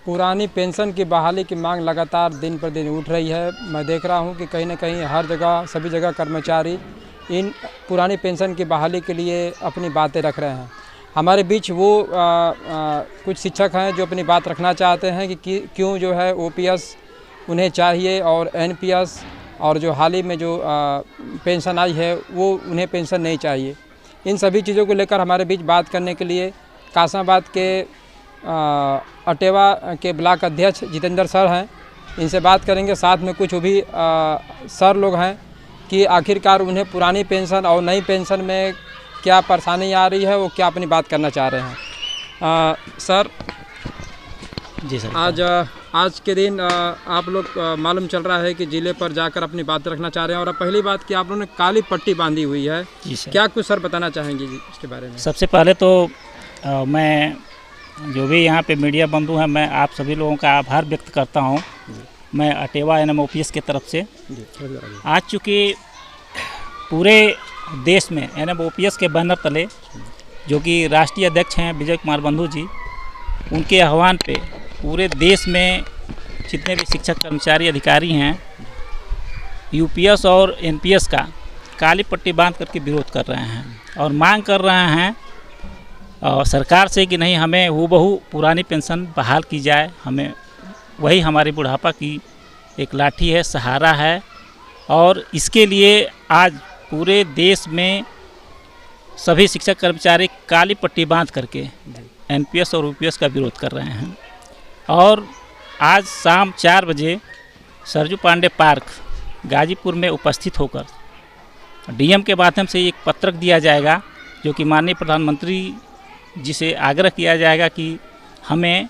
पुरानी पेंशन की बहाली की मांग लगातार दिन पर दिन उठ रही है। मैं देख रहा हूं कि कहीं ना कहीं हर जगह सभी जगह कर्मचारी इन पुरानी पेंशन की बहाली के लिए अपनी बातें रख रहे हैं। हमारे बीच वो कुछ शिक्षक हैं जो अपनी बात रखना चाहते हैं कि क्यों जो है ओपीएस उन्हें चाहिए और एनपीएस और जो हाल ही में जो पेंशन आई है वो उन्हें पेंशन नहीं चाहिए। इन सभी चीज़ों को लेकर हमारे बीच बात करने के लिए कासमाबाद के अटेवा के ब्लॉक अध्यक्ष जितेंद्र सर हैं। इनसे बात करेंगे। साथ में कुछ वो भी सर लोग हैं कि आखिरकार उन्हें पुरानी पेंशन और नई पेंशन में क्या परेशानी आ रही है, वो क्या अपनी बात करना चाह रहे हैं। सर जी सर, आज के दिन आप लोग मालूम चल रहा है कि ज़िले पर जाकर अपनी बात रखना चाह रहे हैं और पहली बात कि आप लोगों ने काली पट्टी बांधी हुई है। जी सर, क्या कुछ सर बताना चाहेंगे जी इसके बारे में? सबसे पहले तो मैं जो भी यहाँ पे मीडिया बंधु हैं, मैं आप सभी लोगों का आभार व्यक्त करता हूँ। मैं अटेवा एनएमओपीएस की तरफ से आज चूँकि पूरे देश में एनएमओपीएस के बैनर तले जो कि राष्ट्रीय अध्यक्ष हैं विजय कुमार बंधु जी, उनके आह्वान पे पूरे देश में जितने भी शिक्षक कर्मचारी अधिकारी हैं यूपीएस और एनपीएस का काली पट्टी बांध करके विरोध कर रहे हैं और मांग कर रहे हैं सरकार से कि नहीं, हमें हूबहू पुरानी पेंशन बहाल की जाए। हमें वही हमारी बुढ़ापा की एक लाठी है, सहारा है। और इसके लिए आज पूरे देश में सभी शिक्षक कर्मचारी काली पट्टी बांध करके एनपीएस और यूपीएस का विरोध कर रहे हैं। और आज शाम 4 बजे सरजू पांडे पार्क गाजीपुर में उपस्थित होकर डीएम के माध्यम से एक पत्रक दिया जाएगा जो कि माननीय प्रधानमंत्री जी से आग्रह किया जाएगा कि हमें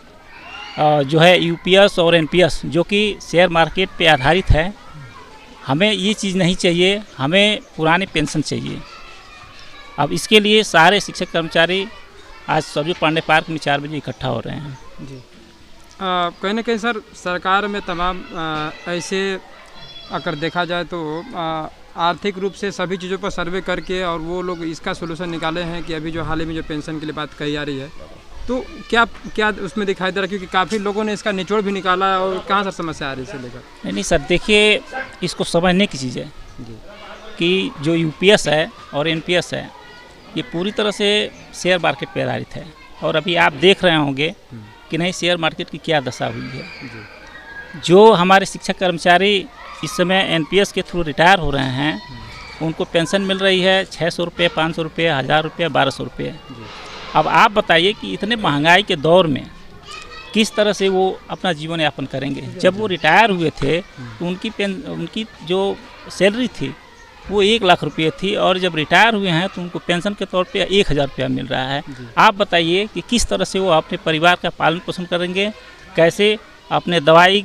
जो है यूपीएस और एनपीएस जो कि शेयर मार्केट पे आधारित है, हमें ये चीज़ नहीं चाहिए, हमें पुरानी पेंशन चाहिए। अब इसके लिए सारे शिक्षक कर्मचारी आज सरजू पांडे पार्क में 4 बजे इकट्ठा हो रहे हैं। जी कहीं ना कहीं सर सरकार में तमाम ऐसे अगर देखा जाए तो आर्थिक रूप से सभी चीज़ों पर सर्वे करके और वो लोग इसका सोल्यूशन निकाले हैं कि अभी जो हाल ही में जो पेंशन के लिए बात कही जा रही है, तो क्या उसमें दिखाई दे रहा है? क्योंकि काफ़ी लोगों ने इसका निचोड़ भी निकाला और कहाँ सर समस्या आ रही है इसे लेकर? नहीं सर, देखिए इसको समझने की चीज़ है कि जो यूपीएस है और एनपीएस है ये पूरी तरह से शेयर मार्केट पर आधारित है। और अभी आप देख रहे होंगे कि नहीं शेयर मार्केट की क्या दशा हुई है। जो हमारे शिक्षक कर्मचारी इस समय एनपीएस के थ्रू रिटायर हो रहे हैं, उनको पेंशन मिल रही है 600 रुपये, 500 रुपये, 1000 रुपये, 1200 रुपये। अब आप बताइए कि इतने महंगाई के दौर में किस तरह से वो अपना जीवन यापन करेंगे। जब वो रिटायर हुए थे तो उनकी जो सैलरी थी वो 1 लाख रुपये थी और जब रिटायर हुए हैं तो उनको पेंशन के तौर पे 1000 रुपया मिल रहा है। आप बताइए कि किस तरह से वो अपने परिवार का पालन पोषण करेंगे, कैसे अपने दवाई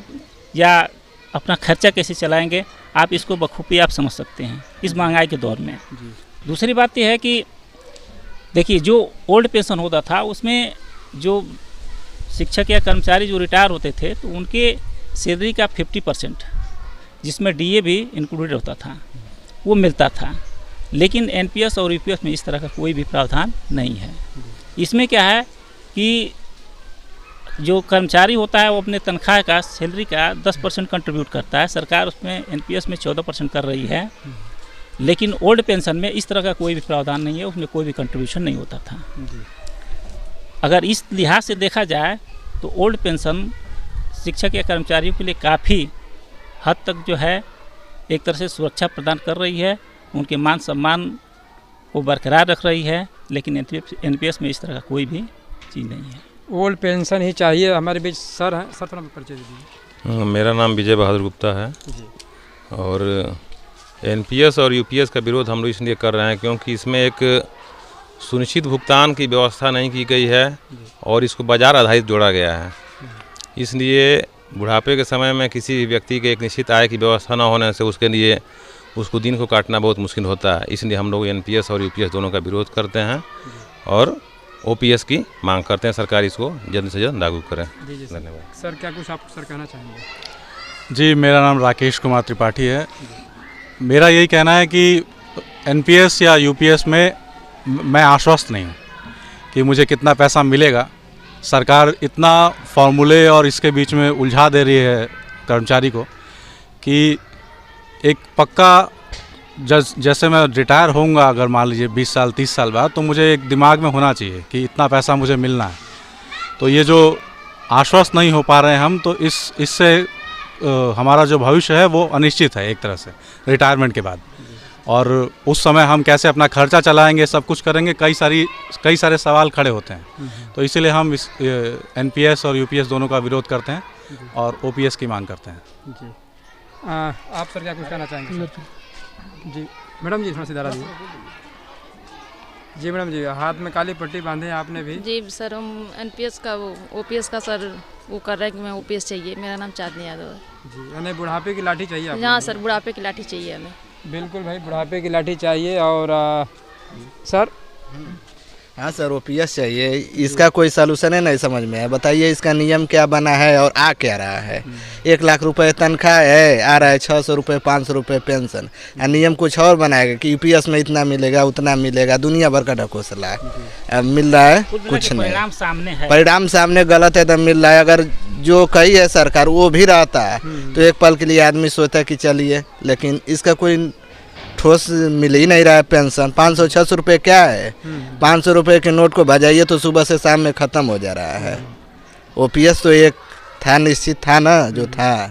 या अपना खर्चा कैसे चलाएंगे। आप इसको बखूबी आप समझ सकते हैं इस महंगाई के दौर में। दूसरी बात यह है कि देखिए जो ओल्ड पेंशन होता था उसमें जो शिक्षक या कर्मचारी जो रिटायर होते थे तो उनके सैलरी का 50% जिसमें डीए भी इंक्लूडेड होता था वो मिलता था। लेकिन एनपीएस और यूपीएस में इस तरह का कोई भी प्रावधान नहीं है। इसमें क्या है कि जो कर्मचारी होता है वो अपने तनख्वाह का सैलरी का 10% कंट्रीब्यूट करता है। सरकार उसमें एनपीएस में 14% कर रही है। लेकिन ओल्ड पेंशन में इस तरह का कोई भी प्रावधान नहीं है, उसमें कोई भी कंट्रीब्यूशन नहीं होता था। अगर इस लिहाज से देखा जाए तो ओल्ड पेंशन शिक्षक या कर्मचारियों के लिए काफ़ी हद तक जो है एक तरह से सुरक्षा प्रदान कर रही है, उनके मान सम्मान को बरकरार रख रही है। लेकिन एनपीएस में इस तरह का कोई भी चीज़ नहीं है। ओल्ड पेंशन ही चाहिए। हमारे बीच सर हैं, सर थोड़ा परिचय दीजिए। मेरा नाम विजय बहादुर गुप्ता है और एनपीएस और यूपीएस का विरोध हम लोग इसलिए कर रहे हैं क्योंकि इसमें एक सुनिश्चित भुगतान की व्यवस्था नहीं की गई है और इसको बाजार आधारित जोड़ा गया है। इसलिए बुढ़ापे के समय में किसी भी व्यक्ति के एक निश्चित आय की व्यवस्था न होने से उसके लिए उसको दिन को काटना बहुत मुश्किल होता है। इसलिए हम लोग एनपीएस और यूपीएस दोनों का विरोध करते हैं और ओपीएस की मांग करते हैं सरकार इसको जल्द से जल्द लागू करें। धन्यवाद। सर क्या कुछ आप सर कहना चाहेंगे? जी, मेरा नाम राकेश कुमार त्रिपाठी है। मेरा यही कहना है कि एनपीएस या यूपीएस में मैं आश्वस्त नहीं हूँ कि मुझे कितना पैसा मिलेगा। सरकार इतना फॉर्मूले और इसके बीच में उलझा दे रही है कर्मचारी को कि एक पक्का जैसे मैं रिटायर होऊंगा अगर मान लीजिए 20 साल 30 साल बाद, तो मुझे एक दिमाग में होना चाहिए कि इतना पैसा मुझे मिलना है। तो ये जो आश्वस्त नहीं हो पा रहे हैं हम, तो इससे हमारा जो भविष्य है वो अनिश्चित है एक तरह से रिटायरमेंट के बाद। और उस समय हम कैसे अपना खर्चा चलाएंगे, सब कुछ करेंगे, कई सारे सवाल खड़े होते हैं। तो इसीलिए हम इस एनपीएस और यूपीएस दोनों का विरोध करते हैं और ओपीएस की मांग करते हैं। जी आप सर क्या कुछ कहना चाहेंगे? जी मैडम जी, थोड़ा सा इधर आ जाइए। जी मैडम जी, हाथ में काली पट्टी बांधे हैं आपने भी। जी सर, हम एनपीएस का वो ओपीएस का सर वो कर रहे हैं कि मैं ओपीएस चाहिए। मेरा नाम चांदनी यादव है। जी, यानी बुढ़ापे की लाठी चाहिए आपको? हाँ सर, बुढ़ापे की लाठी चाहिए हमें। बिल्कुल भाई, बुढ़ापे की लाठी चाहिए। और सर? हाँ सर, ओपीएस चाहिए। इसका कोई सलूशन है नहीं समझ में है। बताइए इसका नियम क्या बना है और आ क्या रहा है। 1 लाख रुपए तनख्वाह है, आ रहा है 600 रुपये 500 रुपये पेंशन। नियम कुछ और बनाएगा कि यूपीएस में इतना मिलेगा उतना मिलेगा, दुनिया भर का ढकोसला मिल रहा है, कुछ नहीं। परिणाम सामने है, परिणाम सामने गलत है, मिल रहा है। अगर जो कही है सरकार वो भी रहता है तो एक पल के लिए आदमी सोचता है कि चलिए, लेकिन इसका कोई ठोस मिल ही नहीं रहा है। पेंशन 500-600 रुपये क्या है? 500 रुपये के नोट को बजाइए तो सुबह से शाम में ख़त्म हो जा रहा है। ओपीएस तो एक था, निश्चित था ना जो था,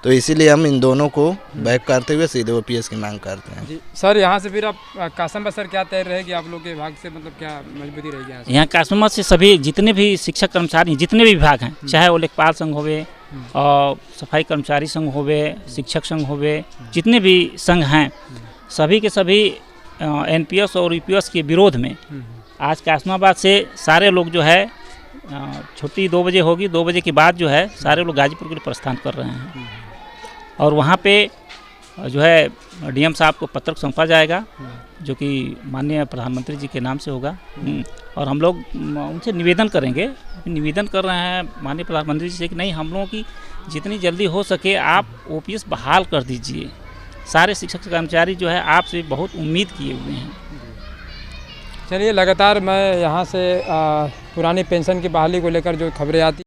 तो इसीलिए हम इन दोनों को बैक करते हुए सीधे ओपीएस की मांग करते हैं। जी सर, यहाँ से फिर आप कासम सर क्या तय रहेगी आप लोग के विभाग से, मतलब क्या मजबूती रहेगी यहाँ कासम से? सभी जितने भी शिक्षक कर्मचारी, जितने भी विभाग हैं, चाहे वो लेखपाल संघ होवे और सफाई कर्मचारी संघ होवे, शिक्षक संघ होवे, जितने भी संघ हैं, सभी के सभी एनपीएस और यूपीएस के विरोध में आज कासमाबाद से सारे लोग जो है, छुट्टी 2 बजे होगी, 2 बजे के बाद जो है सारे लोग गाजीपुर के लिए प्रस्थान कर रहे हैं। और वहाँ पे जो है डीएम साहब को पत्र सौंपा जाएगा, जो कि माननीय प्रधानमंत्री जी के नाम से होगा। और हम लोग उनसे निवेदन करेंगे, निवेदन कर रहे हैं माननीय प्रधानमंत्री जी से कि नहीं, हम लोगों की जितनी जल्दी हो सके आप ओपीएस बहाल कर दीजिए। सारे शिक्षक कर्मचारी जो है आपसे बहुत उम्मीद किए हुए हैं। चलिए, लगातार मैं यहाँ से पुरानी पेंशन की बहाली को लेकर जो खबरें आती